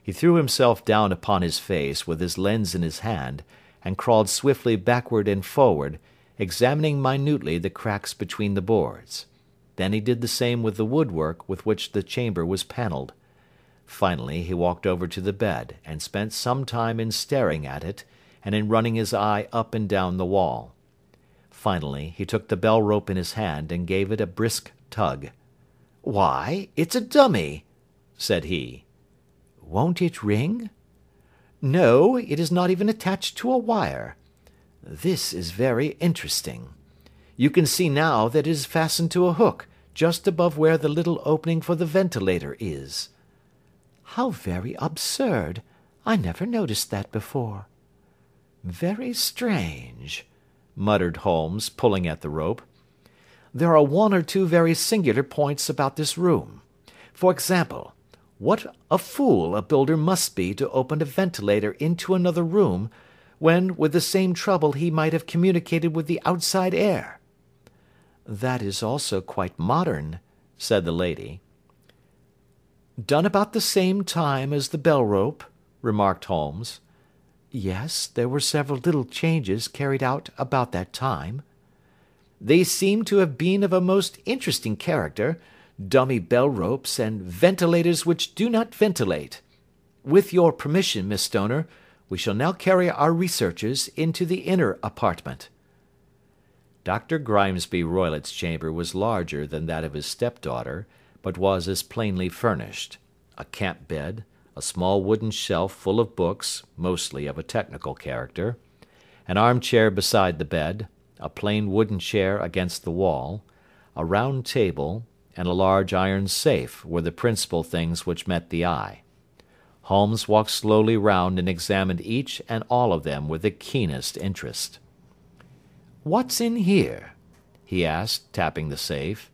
He threw himself down upon his face with his lens in his hand, and crawled swiftly backward and forward, examining minutely the cracks between the boards. Then he did the same with the woodwork with which the chamber was panelled. Finally he walked over to the bed, and spent some time in staring at it, and in running his eye up and down the wall. Finally he took the bell rope in his hand and gave it a brisk tug. "Why, it's a dummy," said he. "Won't it ring?" "No, it is not even attached to a wire. This is very interesting. You can see now that it is fastened to a hook, just above where the little opening for the ventilator is." "How very absurd! I never noticed that before." "Very strange," muttered Holmes, pulling at the rope. "There are one or two very singular points about this room. For example, what a fool a builder must be to open a ventilator into another room, when with the same trouble he might have communicated with the outside air." "That is also quite modern," said the lady. "Done about the same time as the bell rope," remarked Holmes. "Yes, there were several little changes carried out about that time." "They seem to have been of a most interesting character, dummy bell ropes, and ventilators which do not ventilate. With your permission, Miss Stoner, we shall now carry our researches into the inner apartment." Dr. Grimesby Roylott's chamber was larger than that of his stepdaughter, but was as plainly furnished. A camp bed, a small wooden shelf full of books, mostly of a technical character, an armchair beside the bed, a plain wooden chair against the wall, a round table, and a large iron safe were the principal things which met the eye. Holmes walked slowly round and examined each and all of them with the keenest interest. "What's in here?" he asked, tapping the safe.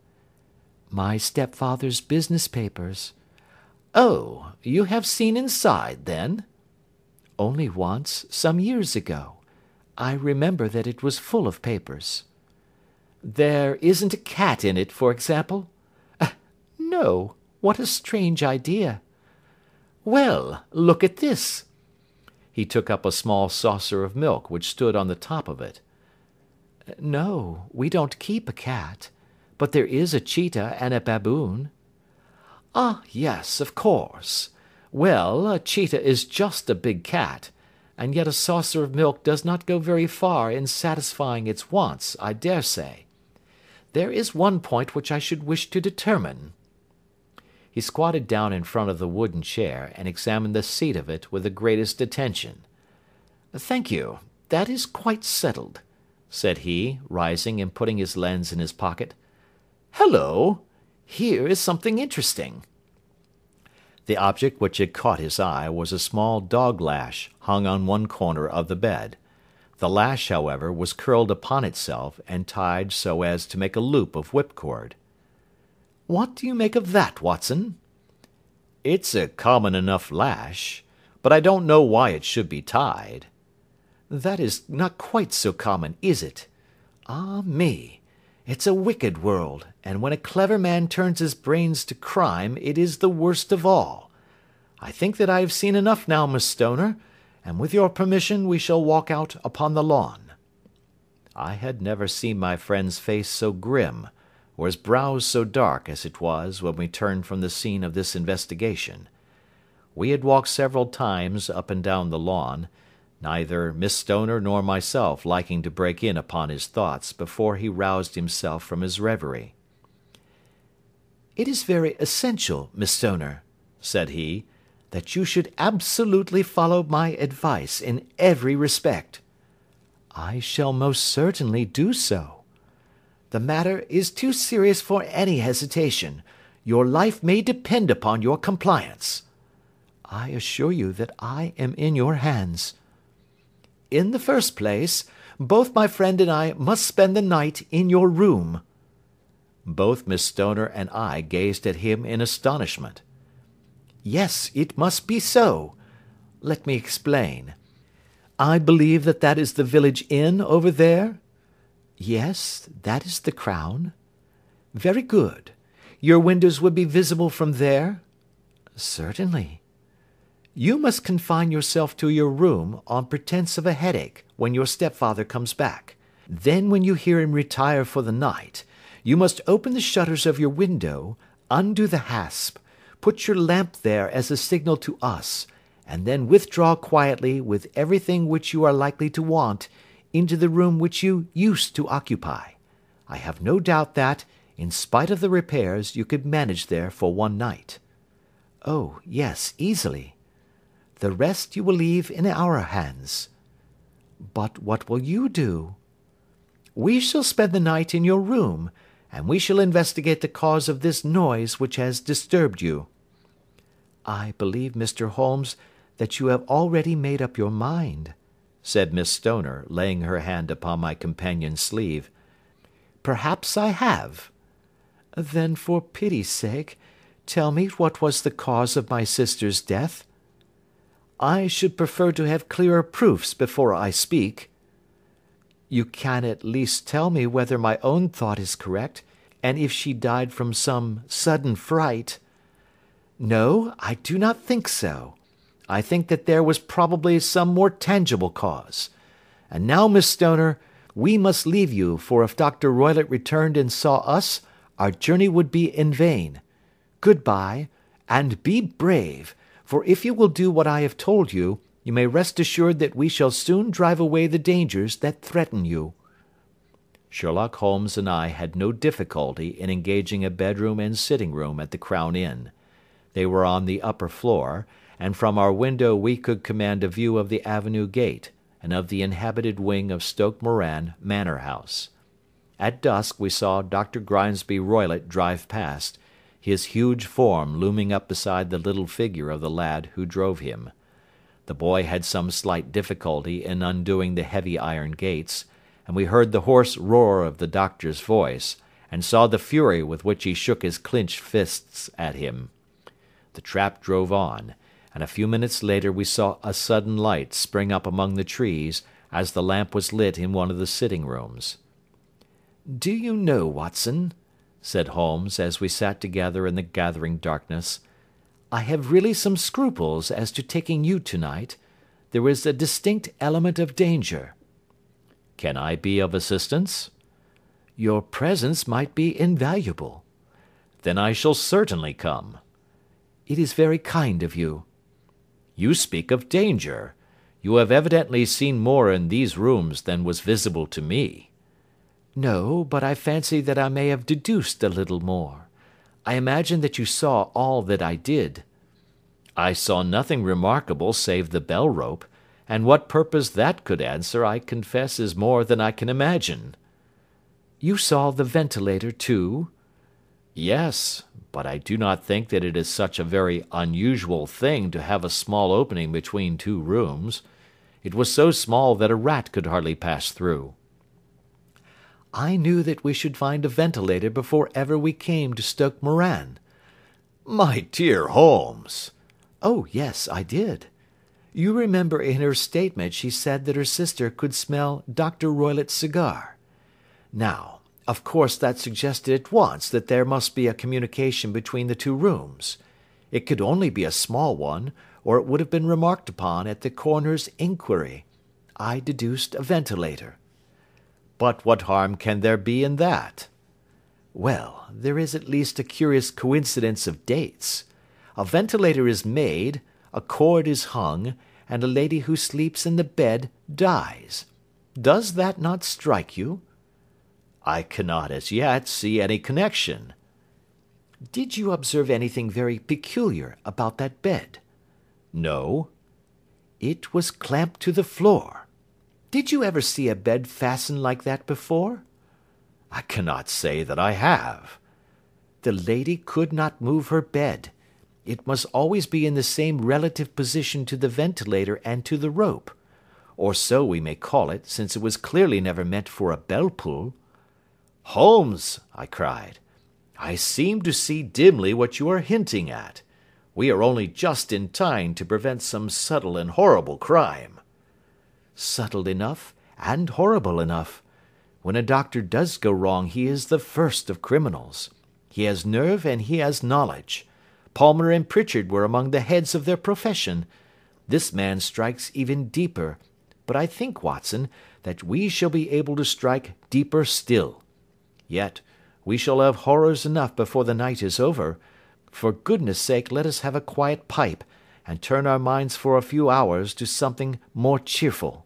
"My stepfather's business papers." "Oh, you have seen inside, then?" "Only once, some years ago. I remember that it was full of papers." "There isn't a cat in it, for example?" "No. What a strange idea." "Well, look at this." He took up a small saucer of milk which stood on the top of it. "No, we don't keep a cat, but there is a cheetah and a baboon." "Ah, yes, of course. Well, a cheetah is just a big cat, and yet a saucer of milk does not go very far in satisfying its wants, I dare say. There is one point which I should wish to determine." He squatted down in front of the wooden chair, and examined the seat of it with the greatest attention. "Thank you, that is quite settled," said he, rising and putting his lens in his pocket. "Hallo! Here is something interesting." The object which had caught his eye was a small dog lash hung on one corner of the bed. The lash, however, was curled upon itself, and tied so as to make a loop of whipcord. "What do you make of that, Watson?" "It's a common enough lash, but I don't know why it should be tied." "That is not quite so common, is it? Ah me! It's a wicked world, and when a clever man turns his brains to crime, it is the worst of all. I think that I have seen enough now, Miss Stoner, and with your permission we shall walk out upon the lawn." I had never seen my friend's face so grim, or his brows so dark as it was when we turned from the scene of this investigation. We had walked several times up and down the lawn, neither Miss Stoner nor myself liking to break in upon his thoughts before he roused himself from his reverie. "It is very essential, Miss Stoner," said he, "that you should absolutely follow my advice in every respect." "I shall most certainly do so." "The matter is too serious for any hesitation. Your life may depend upon your compliance." "I assure you that I am in your hands." "In the first place, both my friend and I must spend the night in your room." Both Miss Stoner and I gazed at him in astonishment. "Yes, it must be so. Let me explain. I believe that that is the village inn over there?" "Yes, that is the Crown." "Very good. Your windows would be visible from there?" "Certainly." You must confine yourself to your room on pretence of a headache when your stepfather comes back. Then when you hear him retire for the night, you must open the shutters of your window, undo the hasp, put your lamp there as a signal to us, and then withdraw quietly with everything which you are likely to want into the room which you used to occupy. I have no doubt that, in spite of the repairs, you could manage there for one night. Oh, yes, easily. The rest you will leave in our hands. But what will you do? We shall spend the night in your room, and we shall investigate the cause of this noise which has disturbed you. I believe, Mr. Holmes, that you have already made up your mind, said Miss Stoner, laying her hand upon my companion's sleeve. Perhaps I have. Then, for pity's sake, tell me what was the cause of my sister's death. I should prefer to have clearer proofs before I speak. You can at least tell me whether my own thought is correct, and if she died from some sudden fright. No, I do not think so. I think that there was probably some more tangible cause. And now, Miss Stoner, we must leave you, for if Dr. Roylott returned and saw us, our journey would be in vain. Good-bye, and be brave, for if you will do what I have told you, you may rest assured that we shall soon drive away the dangers that threaten you. Sherlock Holmes and I had no difficulty in engaging a bedroom and sitting-room at the Crown Inn. They were on the upper floor, and from our window we could command a view of the avenue gate, and of the inhabited wing of Stoke Moran Manor House. At dusk we saw Dr. Grimesby Roylott drive past, his huge form looming up beside the little figure of the lad who drove him. The boy had some slight difficulty in undoing the heavy iron gates, and we heard the hoarse roar of the doctor's voice, and saw the fury with which he shook his clenched fists at him. The trap drove on, and a few minutes later we saw a sudden light spring up among the trees as the lamp was lit in one of the sitting-rooms. "Do you know, Watson," said Holmes, as we sat together in the gathering darkness, "I have really some scruples as to taking you tonight. There is a distinct element of danger." "Can I be of assistance?" "Your presence might be invaluable." "Then I shall certainly come." "It is very kind of you." "You speak of danger. You have evidently seen more in these rooms than was visible to me." "No, but I fancy that I may have deduced a little more. I imagine that you saw all that I did." "I saw nothing remarkable save the bell-rope, and what purpose that could answer I confess is more than I can imagine." "You saw the ventilator too?" "Yes, but I do not think that it is such a very unusual thing to have a small opening between two rooms. It was so small that a rat could hardly pass through." "I knew that we should find a ventilator before ever we came to Stoke Moran." "My dear Holmes!" "Oh, yes, I did. You remember in her statement she said that her sister could smell Dr. Roylott's cigar. Now, of course that suggested at once that there must be a communication between the two rooms. It could only be a small one, or it would have been remarked upon at the coroner's inquiry. I deduced a ventilator." "But what harm can there be in that?" "Well, there is at least a curious coincidence of dates. A ventilator is made, a cord is hung, and a lady who sleeps in the bed dies. Does that not strike you?" "I cannot as yet see any connection." "Did you observe anything very peculiar about that bed?" "No." "It was clamped to the floor. Did you ever see a bed fastened like that before?" "I cannot say that I have." "The lady could not move her bed. It must always be in the same relative position to the ventilator and to the rope. Or so we may call it, since it was clearly never meant for a bell-pull." "Holmes," I cried, "I seem to see dimly what you are hinting at. We are only just in time to prevent some subtle and horrible crime." "Subtle enough, and horrible enough. When a doctor does go wrong he is the first of criminals. He has nerve and he has knowledge. Palmer and Pritchard were among the heads of their profession. This man strikes even deeper, but I think, Watson, that we shall be able to strike deeper still. Yet, we shall have horrors enough before the night is over. For goodness' sake let us have a quiet pipe, and turn our minds for a few hours to something more cheerful."